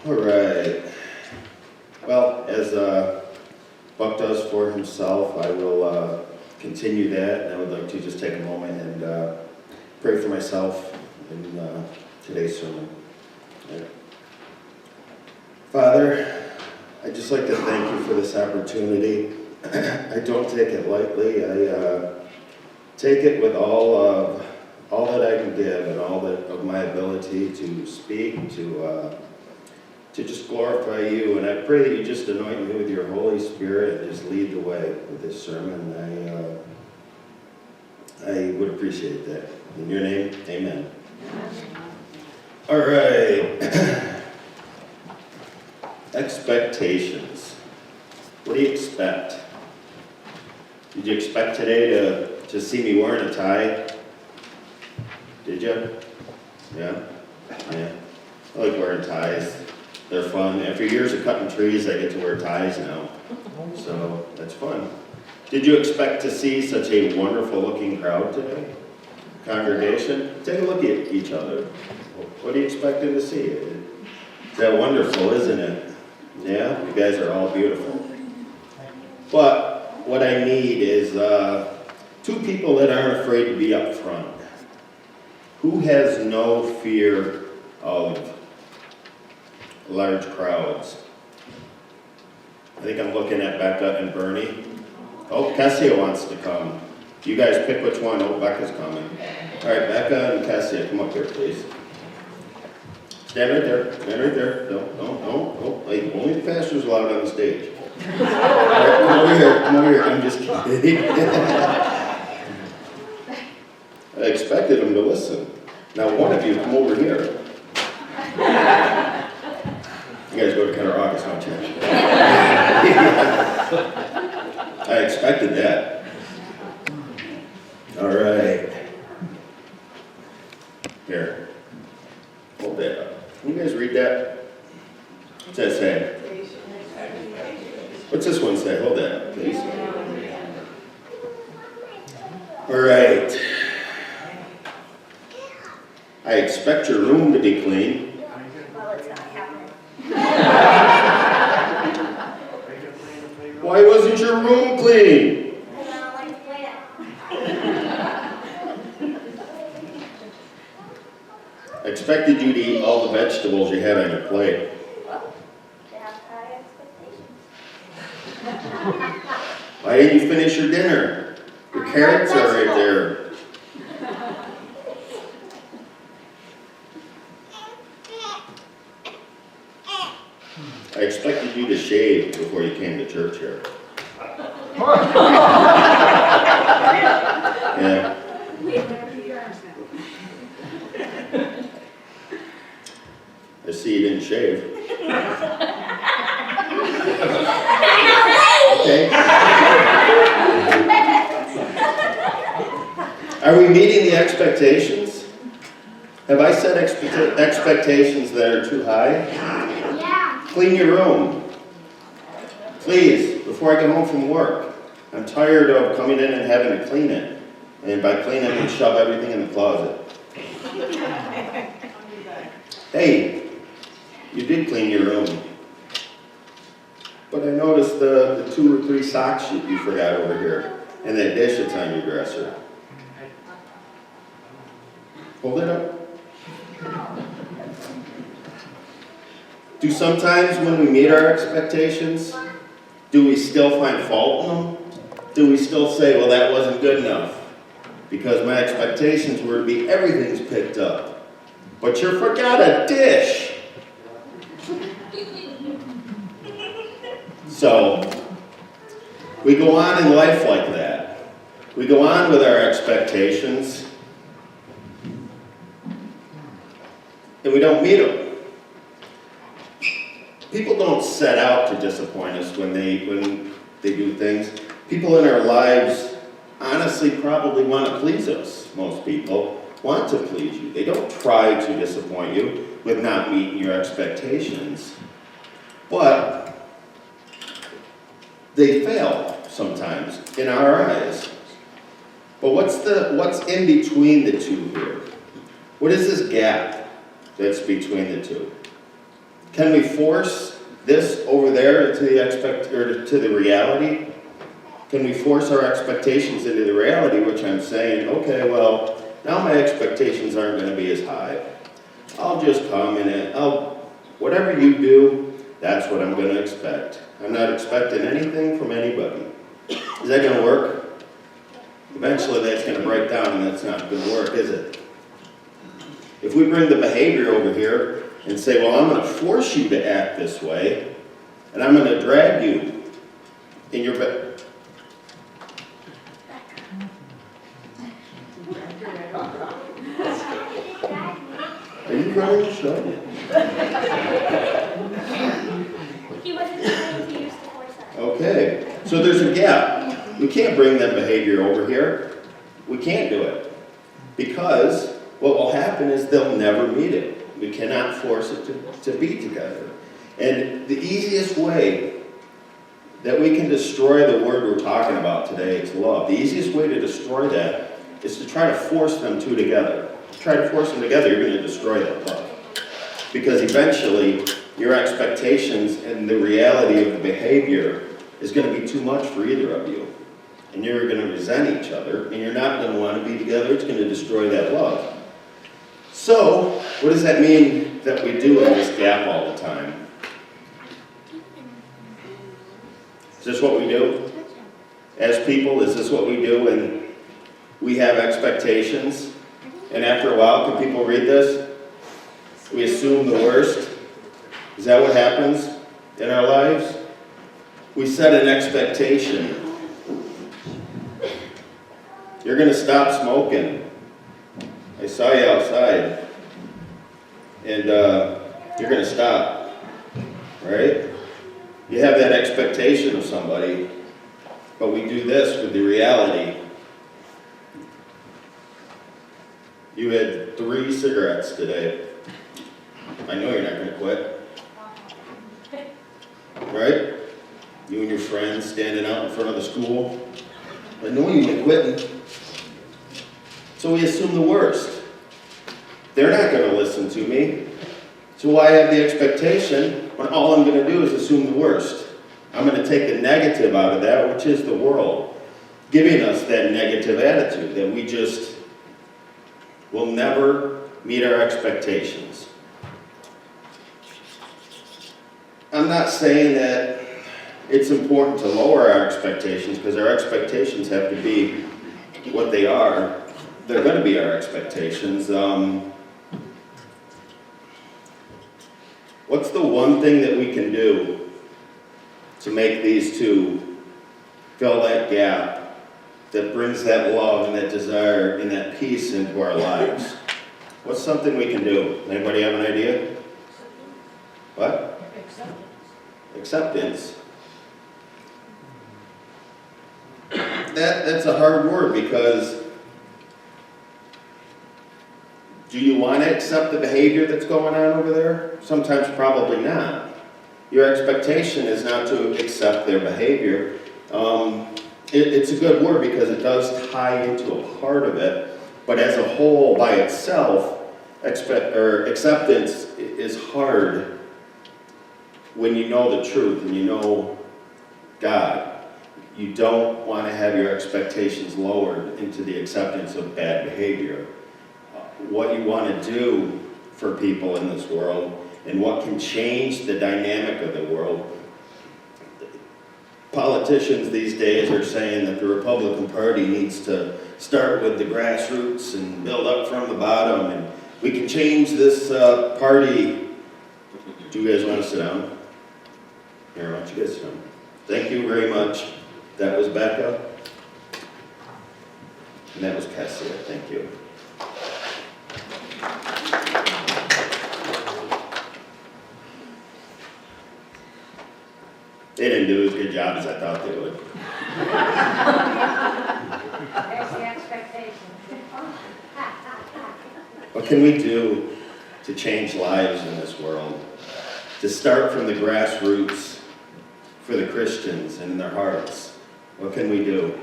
All right. Well, as Buck does for himself, I will continue that, and I would like to just take a moment and pray for myself in today's sermon. Yeah. Father, I'd just like to thank you for this opportunity. I don't take it lightly. I take it with all that I can give and all that of my ability to speak, to just glorify you. And I pray that you just anoint me with your Holy Spirit and just lead the way with this sermon. I would appreciate that. In your name, amen. All right. Expectations. What do you expect? Did you expect today to see me wearing a tie? Did you? Yeah? Yeah. I like wearing ties. They're fun. After years of cutting trees, I get to wear ties now. So that's fun. Did you expect to see such a wonderful looking crowd today? Congregation? Take a look at each other. What are you expecting to see? Is that wonderful, isn't it? Yeah? You guys are all beautiful. But what I need is two people that aren't afraid to be up front. Who has no fear of large crowds? I think I'm looking at Becca and Bernie. Oh, Kessia wants to come. You guys pick which one. Oh, Becca's coming. All right, Becca and Kessia, come up here, please. Stand right there. Stand right there. No. Like, only the pastor's allowed on the stage. All right, come over here. Come over here. I'm just kidding. I expected them to listen. Now, one of you, come over here. You guys go to Kennerock, don't you? I expected that. All right. Here. Hold that up. Can you guys read that? What's that say? What's this one say? Hold that up, please. All right. I expect your room to be clean. Well, it's not happening. Why wasn't your room clean? Because I don't like to clean it. I expected you to eat all the vegetables you had on your plate. Well, they have high expectations. Why didn't you finish your dinner? Your carrots are right there. I expected you to shave before you came to church here. Yeah. I see you didn't shave. Okay. Are we meeting the expectations? Have I set expectations that are too high? Yeah. Clean your room. Please, before I get home from work. I'm tired of coming in and having to clean it. And by clean it, I mean shove everything in the closet. Hey, you did clean your room. But I noticed the 2 or 3 socks you forgot over here. And that dish that's on your dresser. Hold it up. Do sometimes when we meet our expectations, do we still find fault in them? Do we still say, well, that wasn't good enough? Because my expectations were to be everything's picked up. But you forgot a dish. So, we go on in life like that. We go on with our expectations, and we don't meet them. People don't set out to disappoint us when they do things. People in our lives honestly probably want to please us. Most people want to please you. They don't try to disappoint you with not meeting your expectations. But they fail sometimes in our eyes. But what's in between the two here? What is this gap that's between the two? Can we force this over there to the reality? Can we force our expectations into the reality, which I'm saying, okay, well, now my expectations aren't going to be as high. I'll just come and whatever you do, that's what I'm going to expect. I'm not expecting anything from anybody. Is that going to work? Eventually that's going to break down and that's not going to work, is it? If we bring the behavior over here and say, well, I'm going to force you to act this way, and I'm going to drag you in your bed. Are you running the show? He wasn't trying to use the force of it. Okay, so there's a gap. We can't bring that behavior over here. We can't do it. Because what will happen is they'll never meet it. We cannot force it to be together. And the easiest way that we can destroy the word we're talking about today is love. The easiest way to destroy that is to try to force them two together. Try to force them together, you're going to destroy that love. Because eventually, your expectations and the reality of the behavior is going to be too much for either of you. And you're going to resent each other, and you're not going to want to be together. It's going to destroy that love. So, what does that mean that we do in this gap all the time? Is this what we do? As people, is this what we do when we have expectations? And after a while, can people read this? We assume the worst. Is that what happens in our lives? We set an expectation. You're going to stop smoking. I saw you outside. And you're going to stop. Right? You have that expectation of somebody. But we do this with the reality. You had 3 cigarettes today. I know you're not going to quit. Right? You and your friends standing out in front of the school. I know you ain't quitting. So we assume the worst. They're not going to listen to me. So why have the expectation when all I'm going to do is assume the worst? I'm going to take the negative out of that, which is the world, giving us that negative attitude that we just will never meet our expectations. I'm not saying that it's important to lower our expectations, because our expectations have to be what they are. They're going to be our expectations. What's the one thing that we can do to make these two fill that gap that brings that love and that desire and that peace into our lives? What's something we can do? Anybody have an idea? What? Acceptance. That's a hard word, because do you want to accept the behavior that's going on over there? Sometimes probably not. Your expectation is not to accept their behavior. It's a good word because it does tie into a part of it, but as a whole, by itself, acceptance is hard when you know the truth and you know God. You don't want to have your expectations lowered into the acceptance of bad behavior. What you want to do for people in this world and what can change the dynamic of the world. Politicians these days are saying that the Republican Party needs to start with the grassroots and build up from the bottom, and we can change this party. Do you guys want to sit down? Here, why don't you guys sit down? Thank you very much. That was Becca. And that was Cassia. Thank you. They didn't do as good a job as I thought they would. There's the expectation. What can we do to change lives in this world? To start from the grassroots for the Christians and in their hearts. What can we do?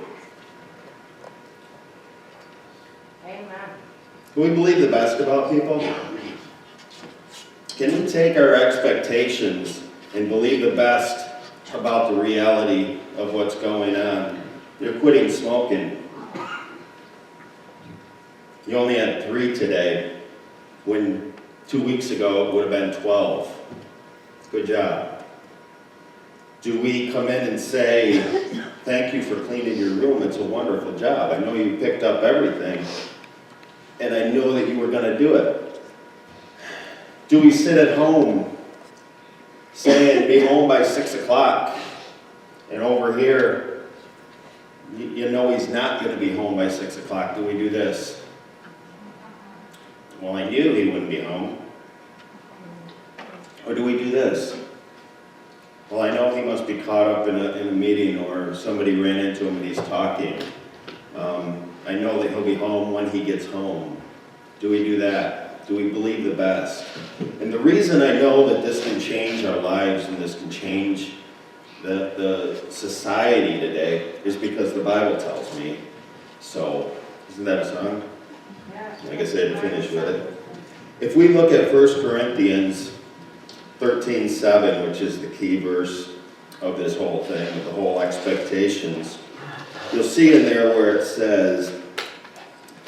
Amen. Can we believe the best about people? Can we take our expectations and believe the best about the reality of what's going on? You're quitting smoking. You only had 3 today, when 2 weeks ago it would have been 12. Good job. Do we come in and say, thank you for cleaning your room, it's a wonderful job. I know you picked up everything, and I know that you were going to do it. Do we sit at home saying, be home by 6 o'clock, and over here, you know he's not going to be home by 6 o'clock. Do we do this? Well, I knew he wouldn't be home. Or do we do this? Well, I know he must be caught up in a meeting, or somebody ran into him and he's talking. I know that he'll be home when he gets home. Do we do that? Do we believe the best? And the reason I know that this can change our lives and this can change the society today is because the Bible tells me. So, isn't that a song? I guess I didn't finish with it. If we look at 1 Corinthians 13:7, which is the key verse of this whole thing, of the whole expectations, you'll see in there where it says,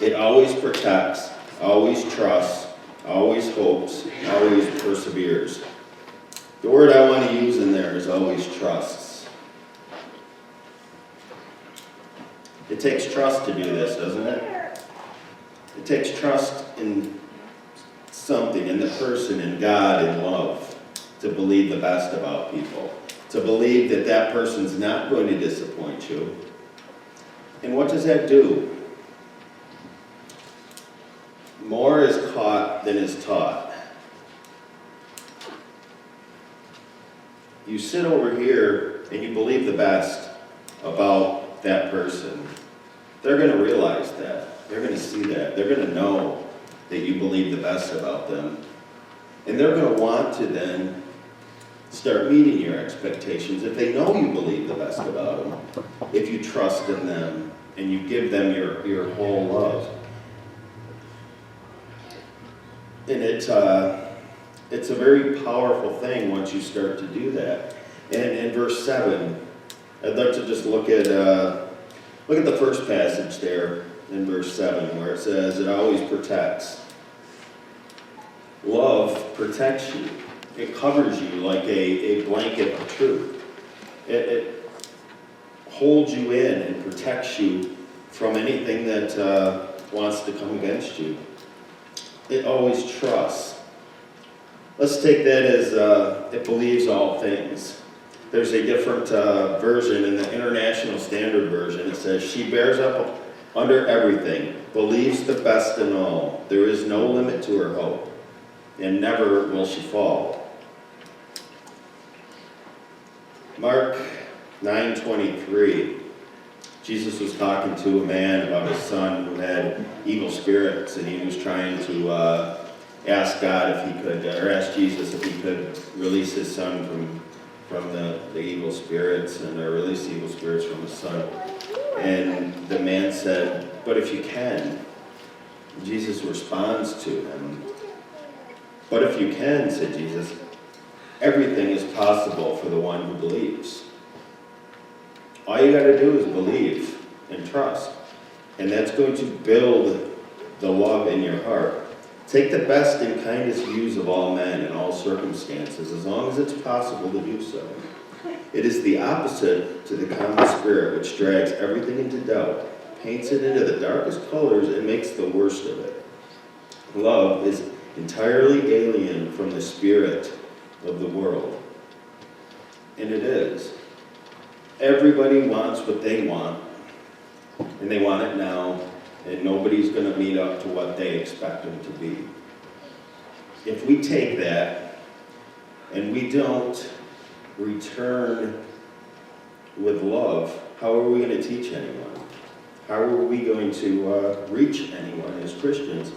it always protects, always trusts, always hopes, always perseveres. The word I want to use in there is always trusts. It takes trust to do this, doesn't it? It takes trust in something, in the person, in God, in love, to believe the best about people, to believe that that person's not going to disappoint you. And what does that do? More is caught than is taught. You sit over here and you believe the best about that person. They're going to realize that. They're going to see that. They're going to know that you believe the best about them. And they're going to want to then start meeting your expectations if they know you believe the best about them. If you trust in them and you give them your whole love. And it's a very powerful thing once you start to do that. And in verse 7, I'd like to just look at the first passage there in verse 7 where it says, it always protects. Love protects you. It covers you like a blanket of truth. It holds you in and protects you from anything that wants to come against you. It always trusts. Let's take that as it believes all things. There's a different version in the International Standard Version. It says, she bears up under everything, believes the best in all. There is no limit to her hope, and never will she fall. Mark 9:23. Jesus was talking to a man about his son who had evil spirits, and he was trying to ask God if he could, or ask Jesus if he could release his son from the evil spirits, and release the evil spirits from his son. And the man said, but if you can. Jesus responds to him, but if you can, said Jesus, everything is possible for the one who believes. All you got to do is believe and trust. And that's going to build the love in your heart. Take the best and kindest views of all men in all circumstances, as long as it's possible to do so. It is the opposite to the common spirit, which drags everything into doubt, paints it into the darkest colors, and makes the worst of it. Love is entirely alien from the spirit of the world. And it is. Everybody wants what they want, and they want it now, and nobody's going to meet up to what they expect them to be. If we take that and we don't return with love, how are we going to teach anyone? How are we going to reach anyone as Christians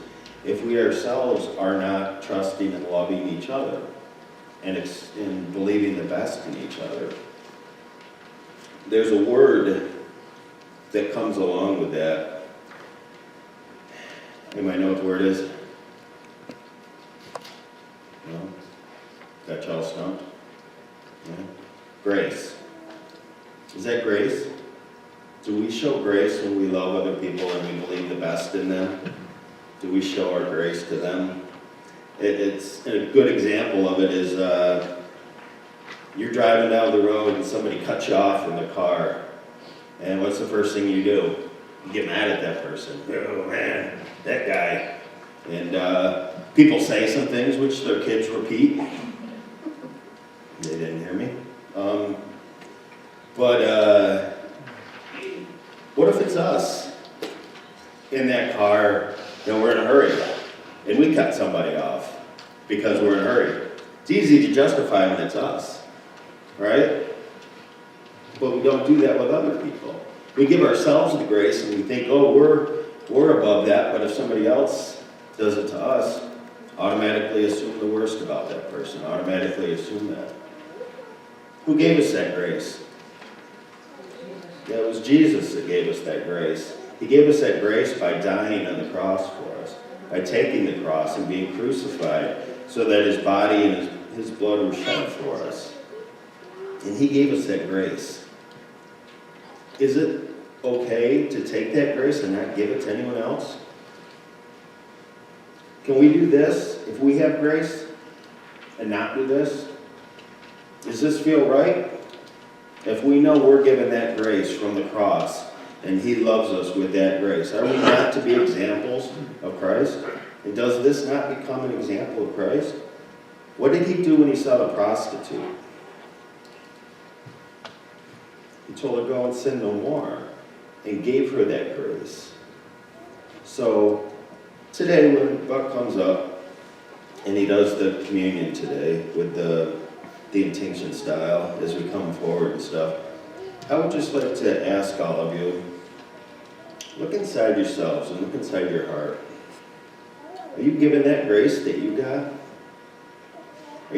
if we ourselves are not trusting and loving each other and believing the best in each other? There's a word that comes along with that. Anybody know what the word is? No? Got y'all stumped? Yeah. Grace. Is that grace? Do we show grace when we love other people and we believe the best in them? Do we show our grace to them? It's a good example of it is you're driving down the road and somebody cuts you off in the car. And what's the first thing you do? You get mad at that person. Oh man, that guy. And people say some things which their kids repeat. They didn't hear me. But what if it's us in that car and we're in a hurry and we cut somebody off because we're in a hurry? It's easy to justify when it's us, right? But we don't do that with other people. We give ourselves the grace and we think, oh, we're above that, but if somebody else does it to us, automatically assume the worst about that person, automatically assume that. Who gave us that grace? Yeah, it was Jesus that gave us that grace. He gave us that grace by dying on the cross for us, by taking the cross and being crucified so that his body and his blood were shed for us. And he gave us that grace. Is it okay to take that grace and not give it to anyone else? Can we do this if we have grace and not do this? Does this feel right? If we know we're given that grace from the cross and he loves us with that grace, are we not to be examples of Christ? And does this not become an example of Christ? What did he do when he saw the prostitute? He told her, go and sin no more, and gave her that grace. So today when Buck comes up and he does the communion today with the intinction style as we come forward and stuff, I would just like to ask all of you, look inside yourselves and look inside your heart. Are you given that grace that you got? Are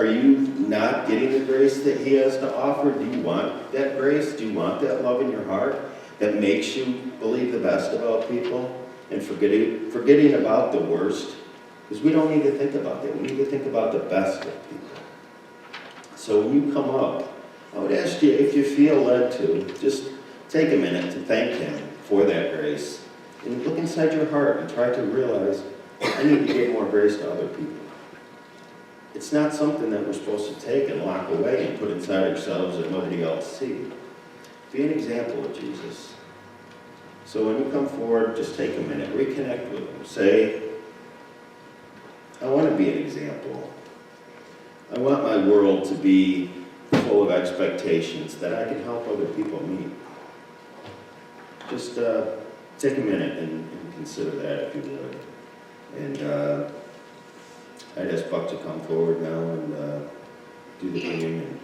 you not getting the grace that he has to offer? Do you want that grace? Do you want that love in your heart that makes you believe the best about people and forgetting about the worst? Because we don't need to think about that. We need to think about the best of people. So when you come up, I would ask you, if you feel led to, just take a minute to thank him for that grace. And look inside your heart and try to realize, I need to give more grace to other people. It's not something that we're supposed to take and lock away and put inside ourselves that nobody else sees. Be an example of Jesus. So when you come forward, just take a minute, reconnect with him. Say, I want to be an example. I want my world to be full of expectations that I can help other people meet. Just take a minute and consider that if you would. And I'd ask Buck to come forward now and do the communion.